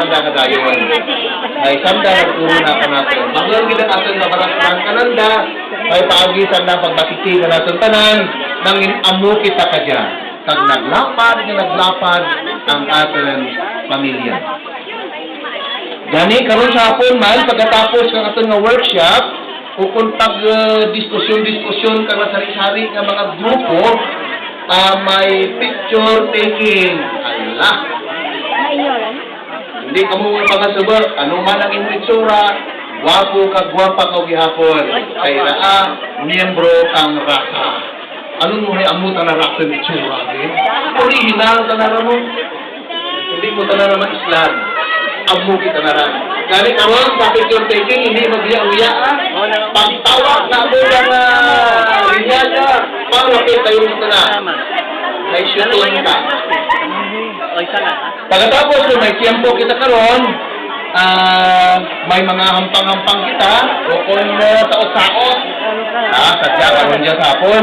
sanda nga dayon. May sanda nga turo na ka natin. Maglang gila natin na barasang kananda, may paagisan na pagbakiti na natin tanan, nang inamu kita ka dyan. Kag naglapad ang ating pamilya. Gani, karon sa hapon man, pagkatapos ng ating nga workshop, kung pag-diskusyon ka na sari-sari ng mga grupo, may picture taking. Allah! Hindi ka mo pangasubot, ano man ang itsura, wapo ka, gwapa ka gihapon. Kay miyembro kang rasa. Anong mo amutan na rasa ng itsura? Original ka na mo. Hindi mo na naman Islam. Amu kita na rin. Gani karon sa picture taking, hindi magbiya-uya. Pagtawag na mo ng linyada, pangapit tayo sa na. May shooting ka. Pagkatapos kung may tiyempo kita karon, may mga hampang-hampang kita, o kung taot-taot, sadya karon dyan sa hapon.